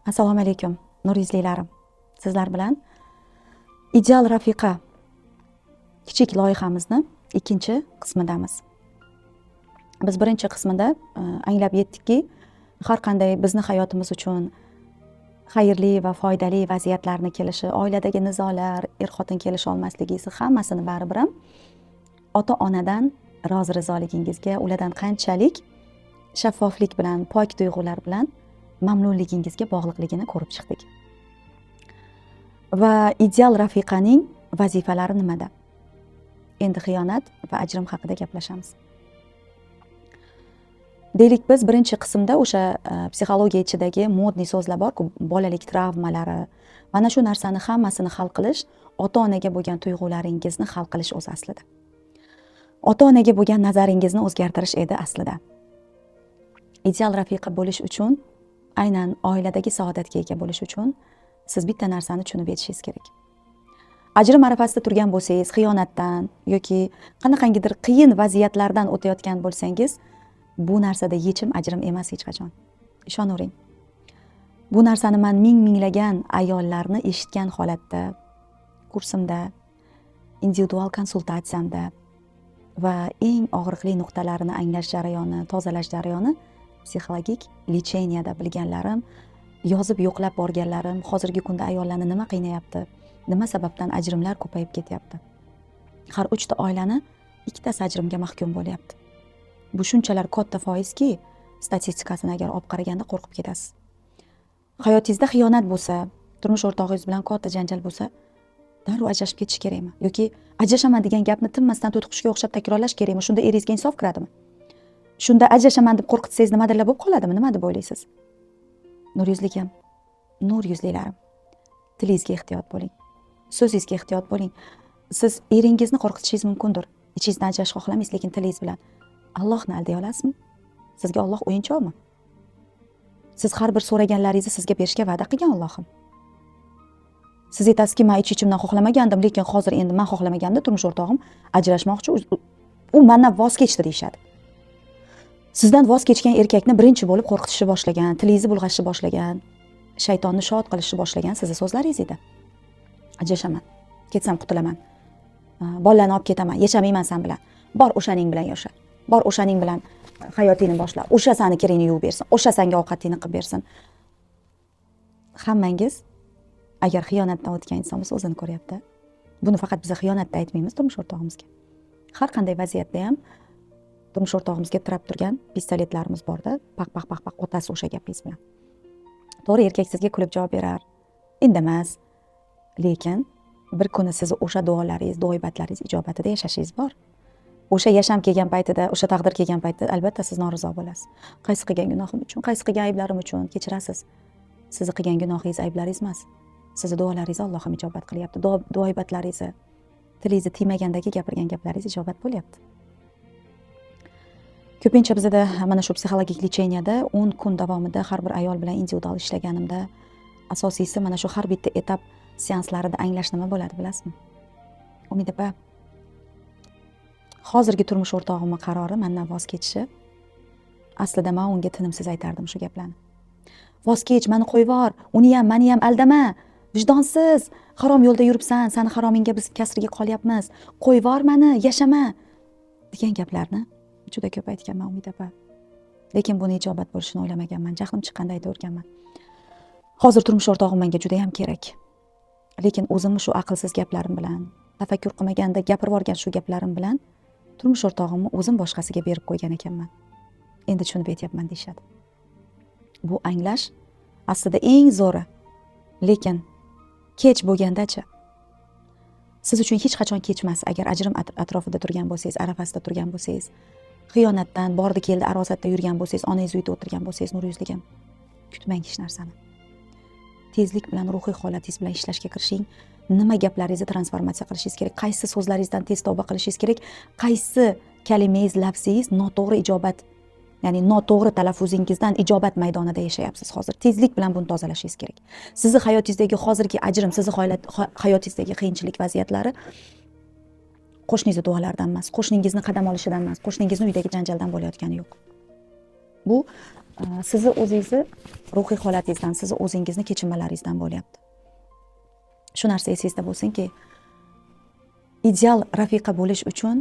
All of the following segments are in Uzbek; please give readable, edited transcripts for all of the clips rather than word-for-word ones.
Assalomu alaykum, nur yuzlilarim. Sizlar bilan ideal rafiqa kichik loyihamizni ikkinchi qismidamiz. Biz birinchi qismida anglab yetdikki, har qanday bizni hayotimiz uchun xayrli va foydali vaziyatlarni kelishi, oiladagi nizolar, er-xotin kelisha olmasligisi hammasini baribir ham ota-onadan rozi-rizoligingizga, ulardan qanchalik shaffoflik bilan, pok tuyg'ular bilan mamnunligingizga bog'liqligini ko'rib chiqdik. Va ideal rafiqaning vazifalari nimada? Endi xiyonat va ajrim haqida gaplashamiz. Deylik, biz birinchi qismda o'sha psixologiya ichidagi modniy so'zlar bor-ku, bolalik travmalari, mana shu narsani hammasini hal qilish, ota-onaga bo'lgan tuyg'ularingizni hal qilish o'zi aslida. Ota-onaga bo'lgan nazaringizni o'zgartirish edi aslida. Ideal rafiqa bo'lish uchun, aynan oiladagi saodatga ega bo'lish uchun siz bitta narsani tushunib yetishingiz kerak. Ajrim arafasida turgan bo'lsangiz, xiyonatdan yoki qanaqangidir qiyin vaziyatlardan o'tayotgan bo'lsangiz, bu narsada yechim ajrim emas hech qachon. Ishonavering. Bu narsani men minglagan ayollarni eshitgan holatda, kursimda, individual konsultatsiyamda va eng og'riqli nuqtalarini anglash jarayoni, tozalash jarayoni psixologik lecheniyada bilganlarim, yozib yo'qlab borganlarim, hozirgi kunda ayollarni nima qiynayapti, nima sababdan ajrimlar ko'payib ketyapti. Har 3 ta oilani ikkitasi ajrimga mahkum bo'lyapti. Bu shunchalar katta foizki, statistikasini agar olib qaraganda qo'rqib ketasiz. Hayotingizda xiyonat bo'lsa, turmush o'rtog'ingiz bilan katta janjal bo'lsa, darrov ajrashib ketish kerakmi? Yoki ajrashaman degan gapni tinmasdan to'tiqushga o'xshab takrorlash kerakmi? Shunda eringizga insof kiradimi? Shunda ajrashaman deb qo'rqitsangiz nimadirlar bo'lib qoladimi? Nima deb o'ylaysiz? Nur yuzligim, nur yuzlilarim. Tilingizga ehtiyot bo'ling. So'zingizga ehtiyot bo'ling. Siz eringizni qo'rqitishingiz mumkindir. Ichingizdan ajrashni xohlamaysiz, lekin tilingiz bilan Allohni alday olasizmi? Sizga Alloh o'yinchoqmi? Siz har bir so'raganlaringizni sizga berishga va'da qilgan Allohim. Siz aytasizki, men ichimdan xohlamagandim, lekin hozir endi men xohlamaganimda turmush o'rtog'im ajrashmoqchi, u mendan voz kechdi deyshadi. Sizdan voz kechgan erkakni birinchi bo'lib qo'rqitishni boshlagan, tilingizni bulg'ashni boshlagan, shaytonni shod qilishni boshlagan sizning so'zlaringiz edi. Ajrashaman, ketsam qutulaman. Bolalarni olib ketaman, yashamayman sen bilan. Bor o'shaning bilan yasha. Bor o'shaning bilan hayotingni boshla. O'sha seni kiringni yuvib bersin. O'sha senga ovqatingni qilib bersin. Hammangiz agar xiyonatdan o'tgan inson bo'lsa o'zini ko'ryapti. Buni faqat biz xiyonatda aytmaymiz turmush o'rtog'imizga. Har qanday vaziyatda ham turmush o'rtog'imizga tirab turgan pistoletlarimiz borda, paq otasi o'sha gapingiz bilan. To'g'ri, erkak sizga kulib javob berar, indamas. Lekin bir kuni siz o'sha duolaringiz, duoibatlaringiz ijobatida yashashingiz bor. O'sha yasham kelgan paytida, o'sha taqdir kelgan paytda albatta siz norizo bo'lasiz. Qaysi qilgan gunohim uchun, qaysi qilgan ayblarim uchun kechirasiz. Sizni qilgan gunohingiz ayblaringiz emas. Sizni duolaringizni Allohim ijobat qilyapti. Duoibatlaringizni, tilingizni tiymagandagi gapirgan gaplaringiz ijobat bo'lyapti. Ko'pincha bizda mana shu psixologik lecheniyada 10 kun davomida har bir ayol bilan individual ishlaganimda asosiysi mana shu har bitta etap seanslarida anglash nima bo'ladi, bilasizmi? Umid opa, hozirgi turmush o'rtog'imning qarori mendan voz kechishi, aslida men unga tinimsiz aytardim shu gaplarni. Voz kech, meni qo'yib yubor, uni ham, meni ham aldama. Vijdonsiz, harom yo'lda yuribsan, seni haromingga biz kasriga qolyapmiz. Qo'yib yubor meni, yashama degan gaplarni juda ko'p aytganman Umid opa. Lekin buni ijobat bo'lishini o'ylamaganman. Jahlim chiqqanda aytaverganman. Hozir turmush o'rtog'im menga juda ham kerak. Lekin o'zimni shu aqlsiz gaplarim bilan, tafakkur qilmaganda gapirib yuborgan shu gaplarim bilan turmush o'rtog'imni o'zim boshqasiga berib qo'ygan ekanman. Endi tushunib aytyapman deyshadi. Bu anglash aslida eng zo'ri. Lekin kech bo'lgandachi? Siz uchun hech qachon kech emas agar ajrim atrofida turgan bo'lsangiz, arafasida turgan bo'lsangiz, xiyonatdan bordi keldi arosatda yurgan bo'lsangiz, onangiz uyda o'tirgan bo'lsangiz, nur yuzligim, kutmang hech narsani. Tezlik bilan ruhiy holatingiz bilan ishlashga kirishing. Nima gaplaringizni transformatsiya qilishingiz kerak, qaysi so'zlaringizdan tez tavba qilishingiz kerak, qaysi kalimangiz, lafzingiz noto'g'ri ijobat, ya'ni noto'g'ri talaffuzingizdan ijobat maydonida yashayapsiz hozir. Tezlik bilan buni tozalashingiz kerak. Sizni hayotingizdagi hozirgi ajrim, sizni hayotingizdagi qiyinchilik vaziyatlari qo'shningizni duolaridan emas, qo'shningizni qadam olishidan emas, qo'shningizni uydagi janjaldan bo'layotgani yo'q. Bu sizni o'zingizni ruhiy holatingizdan, sizni o'zingizni kechinmalaringizdan bo'lyapti. Shu narsa esingizda bo'lsinki, ideal rafiqa bo'lish uchun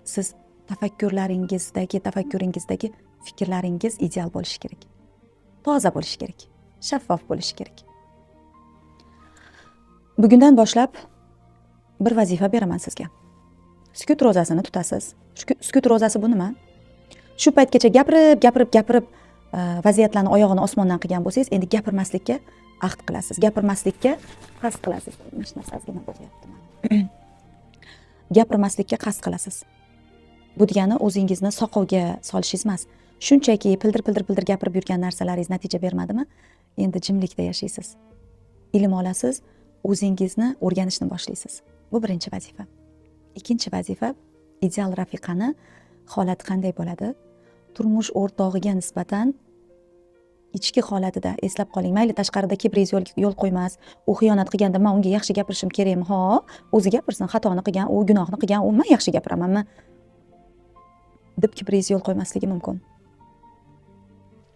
siz tafakkuringizdagi fikrlaringiz ideal bo'lishi kerak. Toza bo'lishi kerak. Shaffof bo'lishi kerak. Bugundan boshlab bir vazifa beraman sizga. Sukut ro'zasini tutasiz. Sukut ro'zasi bu nima? Shu paytgacha gapirib vaziyatlarni oyog'ini osmondan qilgan bo'lsangiz, endi gapirmaslikka ahd qilasiz. Gapirmaslikka qasd qilasiz. Mana shu narsa ozgina bo'lyapti. Gapirmaslikka qasd qilasiz. Bu degani o'zingizni soqovga solishingiz emas. Shunchaki pildir gapirib yurgan narsalaringiz natija bermadimi? Endi jimlikda yashaysiz. Ilm olasiz, o'zingizni o'rganishni boshlaysiz. Bu birinchi vazifa. Ikkinchi vazifa, ideal rafiqani holati qanday bo'ladi? Turmush o'rtog'iga nisbatan ichki holatida eslab qoling. Mayli tashqarida kibringiz yo'l qo'ymas, u xiyonat qilganda men unga yaxshi gapirishim kerakmi? Ha, o'zi gapirsin, xatoni qilgan, u gunohni qilgan, u men yaxshi gapiramanmi? deb kibringiz yo'l qo'ymasligi mumkin.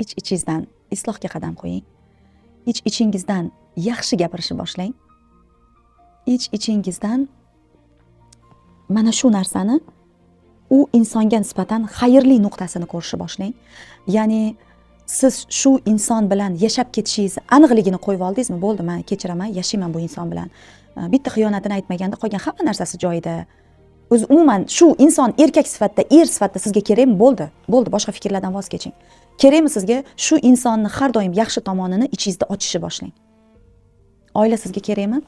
Ich-ichingizdan islohga qadam qo'ying. Ich-ichingizdan yaxshi gapirishni boshlang. Ich-ichingizdan mana shu narsani u insonga nisbatan xayrli nuqtasini ko'rishni boshlang. Ya'ni siz shu inson bilan yashab ketishingizni aniqligini qo'yib oldingizmi? Bo'ldi, men kechiraman, yashayman bu inson bilan. Bitta xiyonatini aytmaganda qolgan hamma narsasi joyida. O'zi umuman shu inson erkak sifatida, er sifatida sizga kerakmi? Bo'ldi, boshqa fikrlardan voz keching. Kerakmi sizga shu insonni har doim yaxshi tomonini ichingizda ochishni boshlang. Oila sizga kerakmi?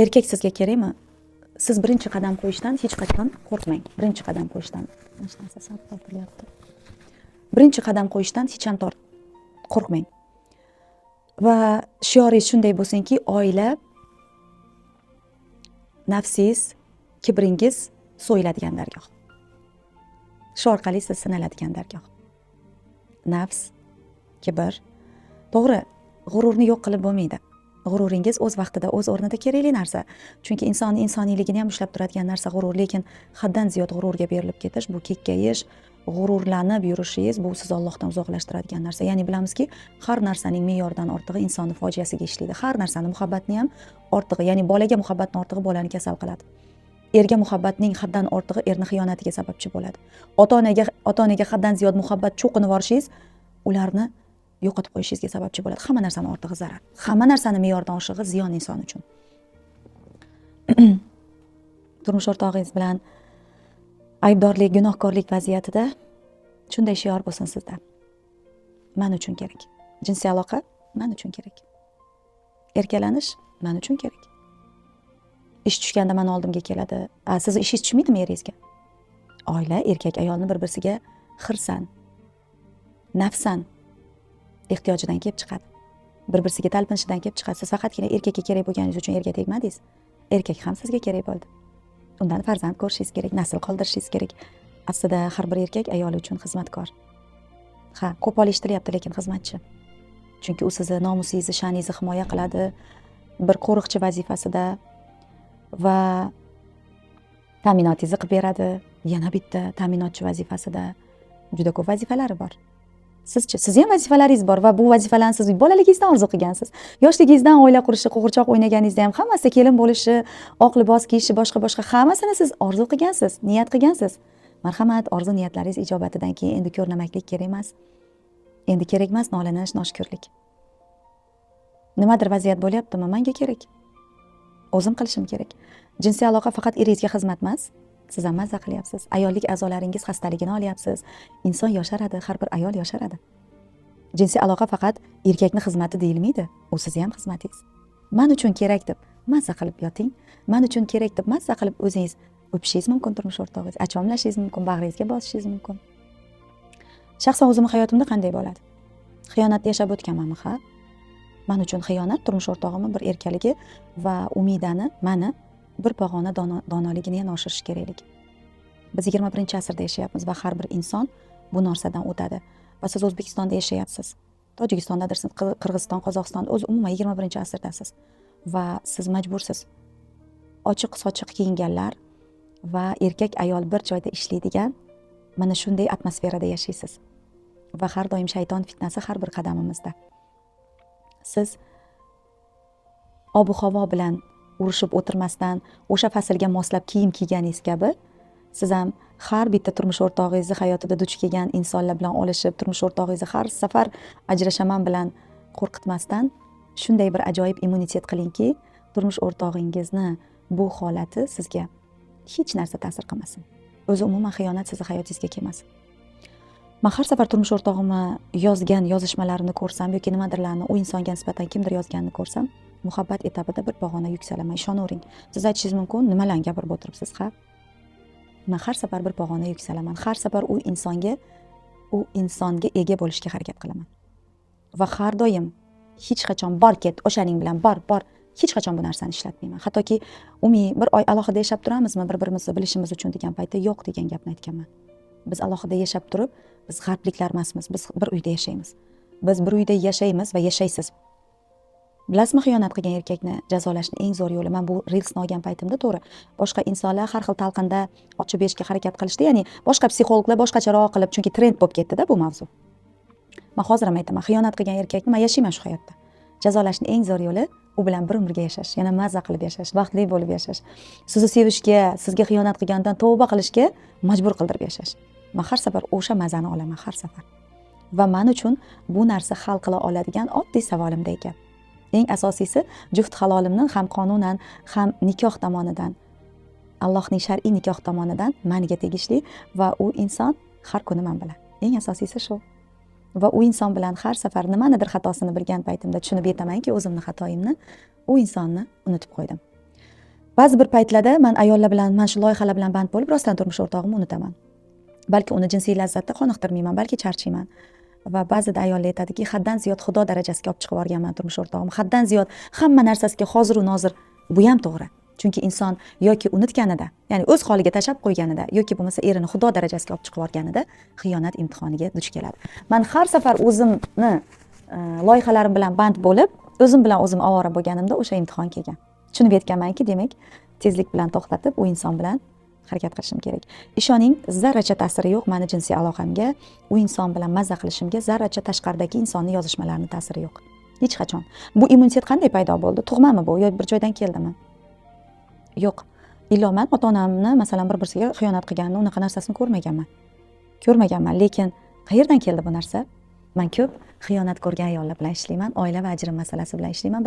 Erkak sizga kerakmi? Siz birinchi qadam qo'yishdan hech qachon qo'rqmang. Birinchi qadam qo'yishdan. Hech narsa sal tortilyapti. Birinchi qadam qo'yishdan hech ham qo'rqmang. Va shioringiz shunday bo'lsinki, oila nafsingiz, kibringiz so'yiladigan dargoh. Shu orqali siz sinaladigan dargoh. Nafs, kibr, to'g'ri, g'ururni yo'q qilib bo'lmaydi. G'ururingiz o'z vaqtida, o'z o'rnida kerakli narsa. Chunki insonning insoniyligini ham ushlab turadigan narsa g'urur, lekin haddan ziyod g'ururga berilib ketish, bu kekkayish, g'ururlanib yurishingiz bu siz Allohdan uzoqlashtiradigan narsa. Ya'ni bilamizki, har narsaning me'yoridan ortig'i insonni fojiasiga ishlaydi. Har narsani muhabbatni ham ortig'i, ya'ni bolaga muhabbatning ortig'i bolani kasal qiladi. Erga muhabbatning haddan ortig'i erni xiyonatiga sababchi bo'ladi. Ota-onaga haddan ziyod muhabbat cho'qinib borishingiz ularni yo'qotib qo'yishingizga sababchi bo'ladi. Hamma narsani ortig'i zarar. Hamma narsani me'yordan oshig'i ziyon inson uchun. Turmush o'rtog'ingiz bilan aybdorlik, gunohkorlik vaziyatida shunday shior bo'lsin sizda. Men uchun kerak. Jinsiy aloqa men uchun kerak. Erkalanish men uchun kerak. Ish tushganda men oldimga keladi. Sizni ishingiz tushmaydimi eringizga? Oila erkak ayolni bir-birsiga xirsan, nafsan ehtiyojidan kelib chiqadi. Bir-birsiga talpinishidan kelib chiqadi. Siz faqatgina erkakka kerak bo'lganingiz uchun erga tegmadingiz. Erkak ham sizga kerak bo'ldi. Undan farzand ko'rishingiz kerak, nasl qoldirishingiz kerak. Aslida har bir erkak ayoli uchun xizmatkor. Ha, qo'pol eshitilyapti, lekin xizmatchi. Chunki u sizni nomusingizni, sha'ningizni himoya qiladi. Bir qo'riqchi vazifasida va ta'minotingizni qilib beradi. Yana bitta ta'minotchi vazifasida. Juda ko'p vazifalari bor. Sizni ham vazifalaringiz bor va bu vazifalarni siz bolaligingizdan orzu qilgansiz. Yoshligingizdan oila qurishni, qo'g'irchoq o'ynaganingizda ham hammasi kelin bo'lishi, oq libos kiyishi, boshqa hammasini siz orzu qilgansiz, niyat qilgansiz. Marhamat, orzu niyatlaringiz ijobatidan keyin endi ko'rnamaklik kerak emas. Endi kerak emas nolanish, noshukurlik. Nimadir vaziyat bo'lyaptimi? Menga kerak. O'zim qilishim kerak. Jinsiy aloqa faqat eringizga xizmat emas. Siz ham mazza qilyapsiz. Ayollik a'zolaringiz xastaligini olyapsiz. Inson yosharadi, har bir ayol yosharadi. Jinsiy aloqa faqat erkakning xizmati deyilmaydi. U sizning ham xizmatingiz. Men uchun kerak deb mazza qilib yoting. Men uchun kerak deb mazza qilib o'zingiz o'pishingiz mumkin turmush o'rtog'ingiz, achomlashingiz mumkin, bag'ringizga bosishingiz mumkin. Shaxsan o'zimning hayotimda qanday bo'ladi? Xiyonatda yashab o'tganmanmi? Ha? Men uchun xiyonat turmush o'rtog'imning bir erkaligi va umidani, meni bir pog'ona donoligini yana oshirish kerakligi. Biz 21-asrda yashayapmiz va har bir inson bu narsadan o'tadi. Va siz O'zbekistonda yashayapsiz. Tojikistondadirsiz, Qirg'iziston, Qozog'iston, o'zi umuman 21-asrdasiz va siz majbursiz. Ochiq-sochiq kiyinganlar va erkak ayol bir joyda ishlaydigan mana shunday atmosferada yashaysiz. va har doim shayton fitnasi har bir qadamimizda. Siz ob havo bilan urushib o'tirmasdan o'sha faslga moslab kiyim kiyganingiz kabi siz ham har bitta turmush o'rtog'ingizni hayotida duch kelgan insonlar bilan olishib, turmush o'rtog'ingizni har safar ajrashaman bilan qo'rqitmasdan shunday bir ajoyib immunitet qilingki, turmush o'rtog'ingizni bu holati sizga hech narsa ta'sir qilmasin. O'zi umuman xiyonat sizni hayotingizga kelmasin. Men har safar turmush o'rtog'imni yozgan yozishmalarini ko'rsam yoki nimadirlarni u insonga nisbatan kimdir yozganini ko'rsam, muhabbat etabida bir pog'ona yuksalaman, ishonavering. Siz aytishingiz mumkin, nimalarni gapirib o'tiribsiz, ha? Men har safar bir pog'ona yuksalaman. Har safar u insonga ega bo'lishga harakat qilaman. Va har doim hech qachon bor ket, o'shaning bilan bor, hech qachon bu narsani ishlatmayman. Hattoki bir oy alohida yashab turamizmi, bir-birimizni bilishimiz uchun degan paytda yo'q degan gapni aytganman. Biz alohida yashab turib, biz g'arbliklar emasmiz, biz bir uyda yashaymiz. Biz bir uyda yashaymiz va yashaysiz. Bilasizmi, xiyonat qilgan erkakni jazolashning eng zo'r yo'li? Men bu reelsni olgan paytimda to'g'ri, boshqa insonlar har xil talqinda ochib berishga harakat qilishdi, ya'ni boshqa psixologlar boshqacharoq qilib, chunki trend bo'lib ketdi-da bu mavzu. Men hozir ham aytaman, xiyonat qilgan erkakni men yashayman shu hayotda. Jazolashning eng zo'r yo'li u bilan bir umrga yashash, yana mazza qilib yashash, baxtli bo'lib yashash. Sizni sevishga, sizga xiyonat qilgandan tavba qilishga majbur qildirib yashash. Men har safar o'sha mazani olaman, har safar. Va men uchun bu narsa hal qila oladigan oddiy savolimda ekan. Eng asosiysi, juft halolimni ham qonunan, ham nikoh tomonidan, Allohning shar'iy nikoh tomonidan menga tegishli va u inson har kuni men bilan. Eng asosiysi shu. Va u inson bilan har safar nimanidir xatosini bilgan paytimda tushunib yetamanki, o'zimni xatoyimni, u insonni unutib qo'ydim. Ba'zi bir paytlarda men ayollar bilan, men shu loyihalar bilan band bo'lib, rostdan turmush o'rtog'imni unutaman. Balki uni jinsiy lazzatda qoniqtirmayman, balki charchayman. Va ba'zida ayollar aytadiki, haddan ziyod xudo darajasiga olib chiqib yuborganman turmush o'rtog'imni. Haddan ziyod hamma narsasiga hozir u nozir. Bu ham to'g'ri. Chunki inson yoki unutganida, ya'ni o'z holiga tashab qo'yganida yoki bo'lmasa erini xudo darajasiga olib chiqib yuborganida xiyonat imtihoniga duch keladi. Men har safar o'zimni loyihalarim bilan band bo'lib, o'zim bilan o'zim ovora bo'lganimda o'sha imtihon kelgan. Tushunib yetganmanki, demak, tezlik bilan to'xtatib, u inson bilan harakat qilishim kerak. Ishoning, zarracha ta'siri yo'q meni jinsiy aloqamga, u inson bilan mazza qilishimga zarracha tashqaridagi insonni yozishmalarining ta'siri yo'q. Hech qachon. Bu immunitet qanday paydo bo'ldi? Tug'mami bu? Yo bir joydan keldimi? Yo'q. Iloman ota-onamni masalan bir-birsiga xiyonat qilganini, unaqa narsasini ko'rmaganman. Lekin qayerdan keldi bu narsa? Men ko'p xiyonat ko'rgan ayollar bilan ishlayman, oila va ajrim masalasi bilan ishlayman.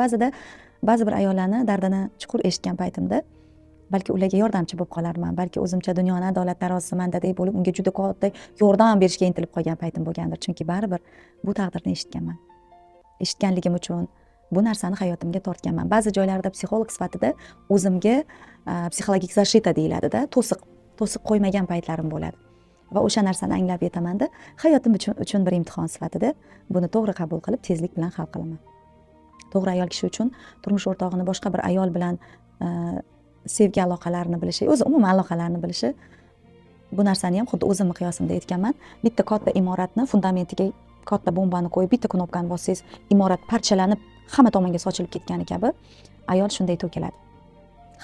Ba'zi bir ayollarni dardini chuqur eshitgan paytimda balki ularga yordamchi bo'lib qolarman, balki o'zimcha dunyoni adolat tarozimandadek bo'lib unga juda katta yordam berishga intilib qolgan paytim bo'lgandir, chunki baribir bu taqdirni eshitganman. Eshitganligim uchun bu narsani hayotimga tortganman. Ba'zi joylarda psixolog sifatida o'zimga psixologik zashita deyiladi-da, to'siq qo'ymagan paytlarim bo'ladi. Va o'sha narsani anglab yetamanda, hayotim uchun bir imtihon sifatida buni to'g'ri qabul qilib, tezlik bilan hal qilaman. To'g'ri ayol kishi uchun turmush o'rtog'ini boshqa bir ayol bilan sevgi aloqalarini bilishi, o'zi umuman aloqalarni bilishi, bu narsani ham xuddi o'zim miqyosimda aytganman. Bitta katta imoratni fundamentiga katta bombani qo'yib, bitta knopkani bossangiz, imorat parchalanib, hamma tomonga sochilib ketgani kabi ayol shunday to'kiladi.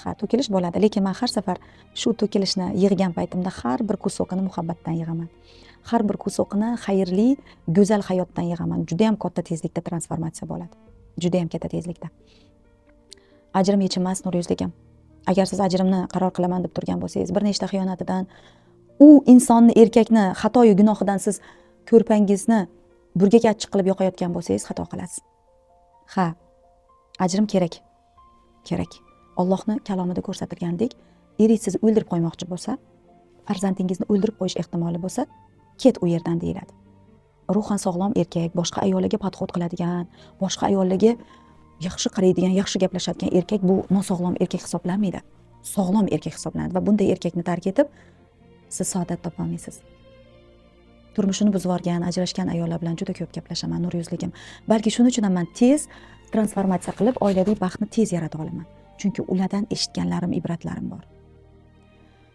Ha, to'kilish bo'ladi, lekin men har safar shu to'kilishni yig'gan paytimda har bir kusokini muhabbatdan yig'aman. Har bir kusokini xayrli, go'zal hayotdan yig'aman. Juda ham katta tezlikda transformatsiya bo'ladi. Juda ham katta tezlikda. Ajrim yechilmas nur yuzligim. Agar siz ajrimni qaror qilaman deb turgan bo'lsangiz, bir nechta xiyonatidan, u insonni, erkakni xatoyu gunohidan siz ko'rpangizni burgaga achchiq qilib yoqayotgan bo'lsangiz, xato qilasiz. Ha, ajrim kerak. Allohning kalomida ko'rsatilgandek, eringiz sizni o'ldirib qo'ymoqchi bo'lsa, farzandingizni o'ldirib qo'yish ehtimoli bo'lsa, ket u yerdan deyiladi. Ruhan sog'lom erkak, boshqa ayollarga podxod qiladigan, boshqa ayollarga yaxshi qaraydigan, yaxshi gaplashadigan erkak bu nosog'lom erkak hisoblanmaydi. Sog'lom erkak hisoblanadi va bunday erkakni tark etib, siz saodat topolmaysiz. Turmushini buzib yuborgan, ajrashgan ayollar bilan juda ko'p gaplashaman, nur yuzligim. Balki shuning uchun ham men tez transformatsiya qilib, oilaviy baxtni tez yarata olaman. Chunki ulardan eshitganlarim, ibratlarim bor.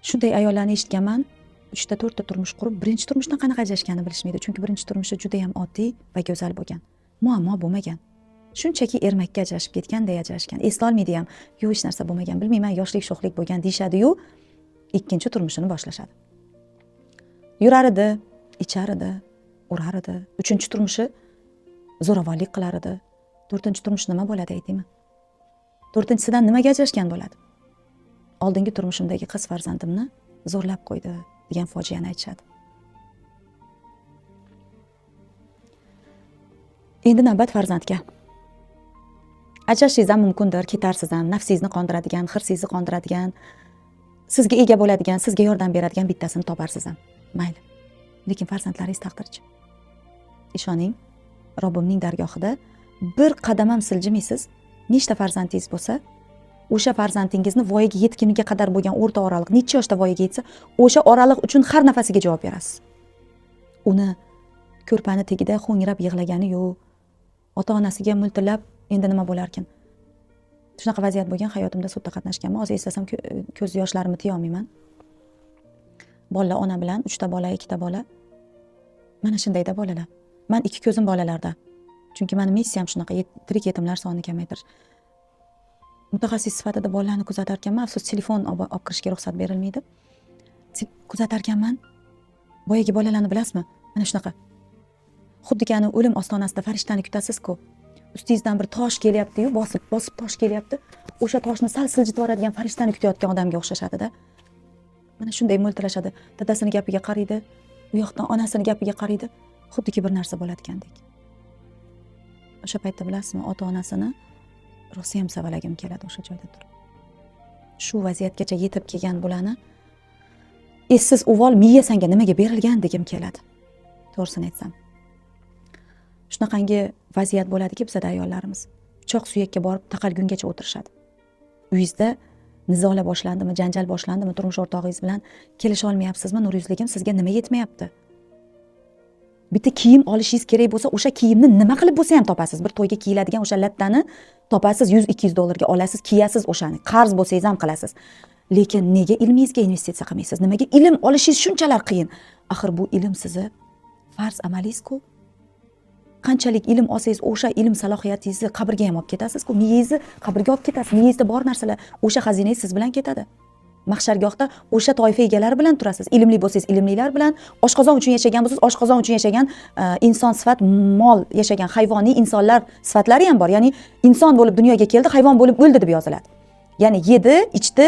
Shunday ayollarni eshitganman, 3 ta 4 ta turmush qurib, birinchi turmushdan qanaqa ajrashganini bilishmaydi. Chunki birinchi turmushi juda ham oddiy va go'zal bo'lgan. Muammo bo'lmagan. Shunchaki ermakka ajrashib ketganday ajrashgan. Eslolmaydi ham. Yo'q, hech narsa bo'lmagan, bilmayman, yoshlik sho'xlik bo'lgan deyshadi-yu, ikkinchi turmushini boshlashadi. Yurar edi, ichar edi, urar edi. 3-turmushi zo'ravonlik qilar edi. 4-turmush nima bo'ladi aytingmi? 4-sidan nimaga ajrashgan bo'ladi? Oldingi turmushimdagi qiz farzandimni zo'rlab qo'ydi degan fojiani aytishadi. Endi navbat farzandga. Ajrashingiz ham mumkindir, ketarsiz ham, nafsingizni qondiradigan, hirsingizni qondiradigan, sizga ega bo'ladigan, sizga yordam beradigan bittasini toparsiz ham. Mayli. Lekin farzandlaringiz taqdirchi. Ishoning, Robbimning dargohida bir qadam ham siljimaysiz. Nechta farzandingiz bo'lsa, o'sha farzandingizni voyaga yetguniga qadar bo'lgan o'rta oraliq, necha yoshda voyaga yetsa, o'sha oraliq uchun har nafasiga javob berasiz. Uni ko'rpani tagida ho'ngrab yig'lagani yo'q. Ota-onasiga multillab endi nima bo'lar ekan? Shunaqa vaziyat bo'lgan, hayotimda sudda qatnashganman. Hozir eslasam ko'z yoshlarimni tiya olmayman. Bolalar ona bilan 3 ta bola, 2 ta bola. Mana shundayda bolalar. Men 2 ko'zim bolalarda. Chunki meni missiyam shunaqa, tirik yetimlar sonini kamaytirish. Mutaxassis sifatida bolalarni kuzatar ekanman, afsus telefon olib kirishga ruxsat berilmaydi. Kuzatar ekanman. Boyagi bolalarni bilasizmi? Mana shunaqa. Xuddi kani o'lim ostonasida farishtani kutasiz-ku. Ustingizdan bir tosh kelyapti-yu, bosib tosh kelyapti. O'sha toshni sal siljitib yuboradigan farishtani kutayotgan odamga o'xshashadi-da. Mana shunday mo'ltirashadi. Dadasining gapiga qaraydi, u yoqdan onasining gapiga qaraydi. Xuddiki bir narsa bo'layotgandek. O'sha paytda bilasizmi, ota-onasini rosa ham savalagim keladi o'sha joyda turib. Shu vaziyatgacha yetib kelgan bularni essiz uvol miya sanga nimaga berilgan degim keladi. To'g'risini aytsam. Shunaqangi vaziyat bo'ladiki, bizda ayollarimiz pichoq suyakka borib taqalgungacha o'tirishadi. Uyingizda nizola boshlandimi, janjal boshlandimi, turmush o'rtog'ingiz bilan kelisha olmayapsizmi, nur yuzligim, sizga nima yetmayapti? Bitta kiyim olishingiz kerak bo'lsa, o'sha kiyimni nima qilib bo'lsa ham topasiz. Bir to'yga kiyiladigan o'sha lattani topasiz, 100-200 dollarga olasiz, kiyasiz o'shani. Qarz bo'lsangiz ham qilasiz. Lekin nega ilmingizga investitsiya qilmaysiz? Nimaga ilm olishingiz shunchalar qiyin? Axir bu ilm sizni farz amalingiz-ku. Qanchalik ilm olsangiz, o'sha ilm salohiyatingizni qabrga ham olib ketasiz-ku. Miyangizni qabrga olib ketasiz. Miyangizda bor narsalar, o'sha xazinangiz siz bilan ketadi. Mahshargohda o'sha toifa egalari bilan turasiz. Ilmli bo'lsangiz, ilmlilar bilan, oshqozon uchun yashagan bo'lsangiz, oshqozon uchun yashagan inson sifat, mol yashagan hayvoniy insonlar sifatlari ham bor. Ya'ni inson bo'lib dunyoga keldi, hayvon bo'lib o'ldi deb yoziladi. Ya'ni yedi, ichdi,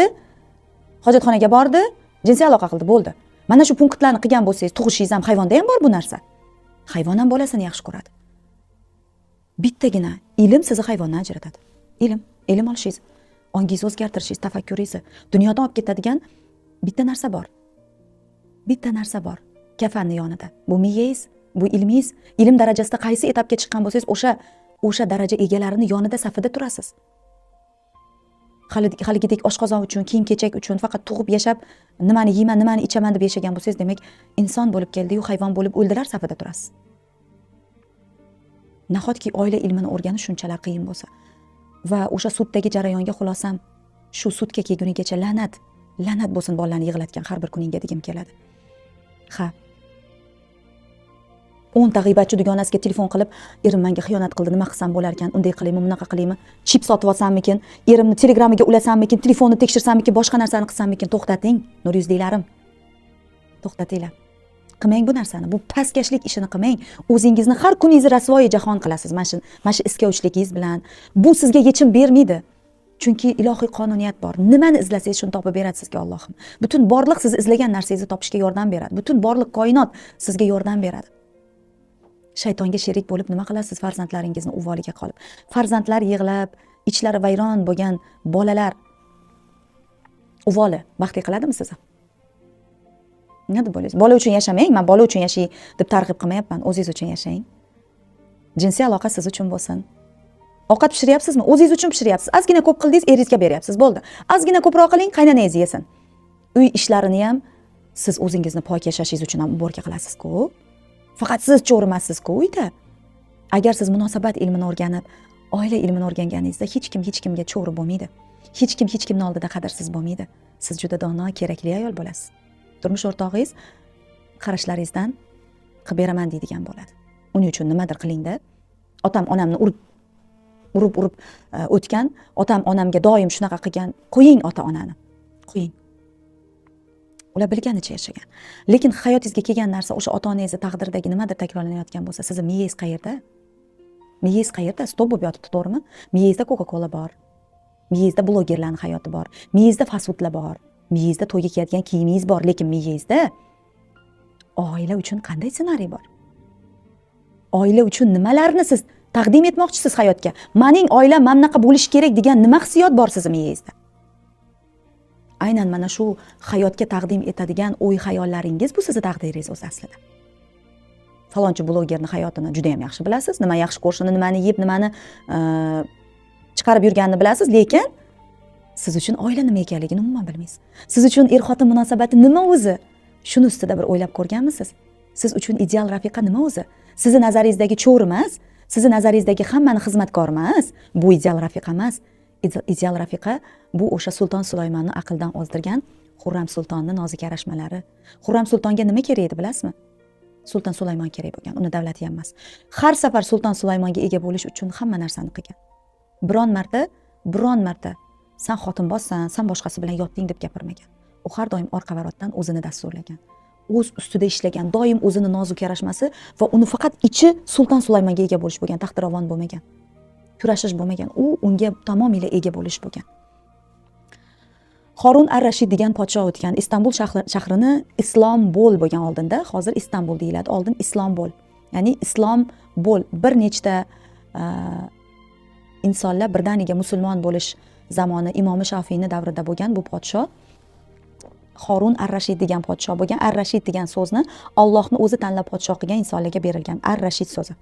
hojatxonaga bordi, jinsiy aloqa qildi, bo'ldi. Mana shu punktlarni qilgan bo'lsangiz, tug'ishingiz ham hayvonda ham bor bu narsa. Hayvon ham bolasini yaxshi ko'radi. Bittagina ilm sizni hayvondan ajratadi. Ilm olishingiz, ongingizni o'zgartirishingiz, tafakkuringizni dunyodan olib ketadigan bitta narsa bor. Bitta narsa bor. Kafanni yonida. Bu miyangiz, bu ilmingiz, ilm darajasida qaysi etapga chiqqan bo'lsangiz, o'sha daraja egalarini yonida safida turasiz. Haligidek oshqozon uchun, kiyim-kechak uchun faqat tug'ib yashab, nimani yeyman, nimani ichaman deb yashagan bo'lsangiz, demak, inson bo'lib keldi-yu, hayvon bo'lib o'ldilar safida turasiz. Nahotki oila ilmini o'rganish shunchalar qiyin bo'lsa va o'sha suddagi jarayonga xulosam, shu sudga kelgunigacha la'nat bo'lsin bolalarni yig'latgan har bir kuningga degim keladi. Ha. 10 ta g'iybatchi dugonasiga telefon qilib, erim menga xiyonat qildi, nima qilsam bo'lar ekan, unday qilaymi, bunaqa qilaymi, chip sotib olsammikin, erimni telegramiga ulasammikin, telefonni tekshirsammikin, boshqa narsani qilsammikin, to'xtating, nur yuzlilarim. To'xtatinglar. Qilmang bu narsani, bu pastkashlik ishini qilmang. O'zingizni har kuningizni rasvoyi jahon qilasiz mana shu iskavchligingiz bilan. Bu sizga yechim bermaydi. Chunki ilohiy qonuniyat bor. Nimani izlasangiz shuni topib beradi sizga Allohim. Butun borliq siz izlagan narsangizni topishga yordam beradi. Butun borliq koinot sizga yordam beradi. Shaytonga sherik bo'lib nima qilasiz? Farzandlaringizni uvoliga qolib. Farzandlar yig'lab, ichlari vayron bo'lgan bolalar uvoli baxtli qiladimi sizni? Nima deb bo'laysiz? Bola uchun yashamang, men bola uchun yashay deb targ'ib qilmayapman, o'zingiz uchun yashang. Jinsiy aloqa siz uchun bo'lsin. Ovqat pishiryapsizmi? O'zingiz uchun pishiryapsiz. Ozgina ko'p qildingiz, eringizga beryapsiz, bo'ldi. Ozgina ko'proq qiling, qaynonangiz yesin. Uy ishlarini ham siz o'zingizni pok yashashingiz uchun ham uborga qilasiz-ku. Faqat siz cho'rimassiz-ku uyda. Agar siz munosabat ilmini o'rganib, oila ilmini o'rganganingizda hech kimga cho'ri bo'lmaydi. Hech kimning oldida qadrsiz bo'lmaydi. Siz juda dono, kerakli ayol bo'lasiz. Turmush o'rtog'ingiz qarashlaringizdan qilib beraman deydigan bo'ladi. Uning uchun nimadir qiling-da. Otam onamni urib o'tgan, otam onamga doim shunaqa qilgan. Qo'ying ota-onani. Qo'ying. ular bilganicha yashagan. Lekin hayotingizga kelgan narsa o'sha ota-onangizni taqdiridagi nimadir takrorlanayotgan bo'lsa, sizni miyangiz qayerda? Miyangiz qayerda? Stop bo'lib yotibdi, to'g'rimi? Miyangizda Coca-Cola bor. Miyangizda blogerlarning hayoti bor. Miyangizda fast-foodlar bor. Miyangizda to'yga kiyadigan kiyimingiz bor, lekin miyangizda oila uchun qanday ssenariy bor? Oila uchun nimalarni siz taqdim etmoqchisiz hayotga? Mening oilam mana bunaqa bo'lishi kerak degan nima hissiyot bor sizning miyangizda? Aynan mana shu hayotga taqdim etadigan o'y-hayollaringiz bu sizning taqdiringiz o'zi aslida. Falonchi blogerni hayotini juda ham yaxshi bilasiz, nima yaxshi ko'rishini, nimani yeb, nimani chiqarib yurganini bilasiz, lekin siz uchun oila nima ekanligini umuman bilmaysiz. Siz uchun er-xotin munosabati nima o'zi? Shuni ustida bir o'ylab ko'rganmisiz? Siz uchun ideal rafiqa nima o'zi? Sizning nazaringizdagi cho'r emas, sizning nazaringizdagi hammani xizmatkor emas, bu ideal rafiqa emas. Ideal rafiqa bu o'sha Sulton Sulaymonni aqldan ozdirgan Xurram Sultonning nozik yarashmalari. Xurram Sultonga nima kerak edi, bilasizmi? Sulton Sulaymon kerak bo'lgan, uni davlati ham emas. Har safar Sulton Sulaymonga ega bo'lish uchun hamma narsani qilgan. Biron marta sen xotinbozsan, sen boshqasi bilan yotding deb gapirmagan. U har doim orqa varotdan o'zini dasturlagan. O'z ustida ishlagan, doim o'zini nozik yarashmasi va uni faqat ichi Sulton Sulaymonga ega bo'lish bo'lgan, taxtiravon bo'lmagan. Kurashish bo'lmagan, u unga tamomila ega bo'lish bo'lgan. Harun ar-Rashid degan podshoh o'tgan. Istanbul shahrini Islombo'l bo'lgan oldinda, hozir Istanbul deyiladi. Oldin Islombo'l. Ya'ni Islombo'l bir nechta insonlar birdaniga musulmon bo'lish zamoni Imom Shofiyning davrida bo'lgan bu podshoh Harun ar-Rashid degan podshoh bo'lgan. Ar-Rashid degan so'zni Allohning o'zi tanlab podshoh qilgan insonlarga berilgan ar-Rashid so'zi.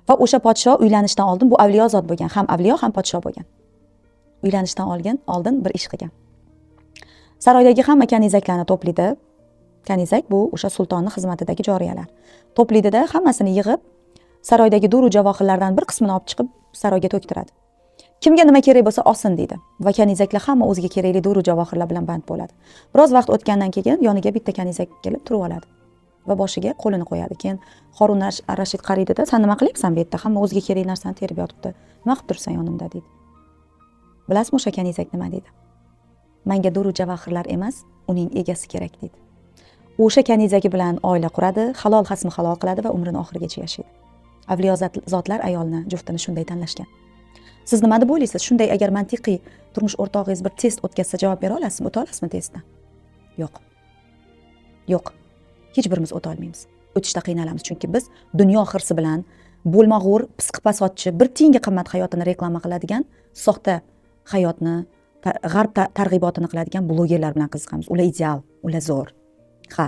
Va o'sha podshoh uylanishdan oldin bu avliyo zot bo'lgan, ham avliyo, ham podshoh bo'lgan. Uylanishdan oldin bir ish qilgan. Saroydagi hamma kanizaklarni to'playdi. Kanizak bu o'sha sultonning xizmatidagi joriyalar. To'playdida hammasini yig'ib, saroydagi duru javohirlardan bir qismini olib chiqib saroyga to'ktiradi. Kimga nima kerak bo'lsa olsin deydi. Va kanizaklar hamma o'ziga kerakli duru javohirlar bilan band bo'ladi. Biroz vaqt o'tgandan keyin yoniga bitta kanizak kelib turib oladi va boshiga qo'lini qo'yadi. Keyin Harun ar-Rashid qaraydi-da, "Sen nima qilyapsan bu yerda? Hamma o'ziga kerakli narsani terib yotibdi. Nima qilib tursan yonimda?" deydi. Bilasizmi o'sha kanizak nima deydi? "Menga duru javohirlar emas, uning egasi kerak" deydi. O'sha kanizagi bilan oila quradi, halol hasmi halol qiladi va umrini oxirigacha yashaydi. Avliyo zotlar ayolni, juftini shunday tanlashgan. Siz nima deb o'ylaysiz? Shunday agar mantiqiy turmush o'rtog'ingiz bir test o'tkazsa javob bera olasizmi? O'ta olasizmi testdan? Yo'q. Yo'q. Hech birimiz o'ta olmaymiz. O'tishda qiynalamiz, chunki biz dunyo hirsi bilan bo'lmag'ur, psiqipasotchi, bir tiyinga qimmat hayotini reklama qiladigan, soxta hayotni, g'arb targ'ibotini qiladigan blogerlar bilan qiziqamiz. Ular ideal, ular zo'r. Ha,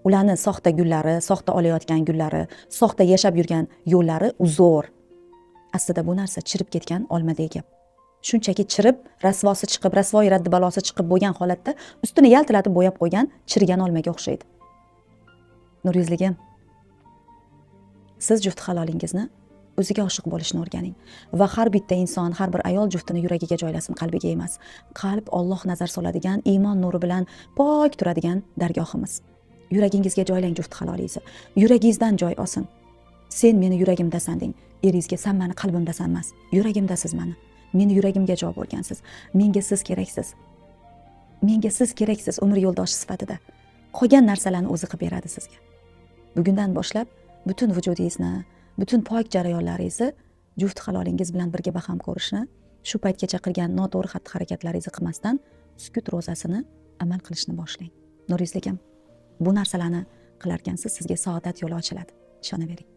ularni soxta gullari, soxta olayotgan gullari, soxta yashab yurgan yo'llari zo'r. Aslida bu narsa chirib ketgan olmadek gap. Shunchaki chirib, rasvosi chiqib, rasvoyi raddi balosi chiqib bo'lgan holatda ustini yaltilatib bo'yab qo'ygan chirigan olmaga o'xshaydi. Nurizligim, siz juft halolingizni o'ziga oshiq bo'lishni o'rganing va har bitta inson, har bir ayol juftini yuragiga joylasin, qalbiga emas. Qalb Alloh nazar soladigan, iymon nuri bilan pok turadigan dargohimiz. Yuragingizga joylang juft halolingizni. Yuragingizdan joy olsin. Sen meni yuragimdasan deng. Eringizga "Sen meni qalbimdasan" emas. Yuragimdasiz meni. Meni yuragimga joy bo'lgansiz. Menga siz keraksiz. Menga siz keraksiz umr yo'ldoshi sifatida. Qolgan narsalarni o'zi qilib beradi sizga. Bugundan boshlab butun vujudingizni, butun pok jarayonlaringizni juft halolingiz bilan birga baham ko'rishni, shu paytgacha qilgan noto'g'ri xatti-harakatlaringizni qilmasdan sukut ro'zasini amal qilishni boshlang. Nurizligim, bu narsalarni qilarkansiz, sizga saodat yo'li ochiladi. Ishonavering.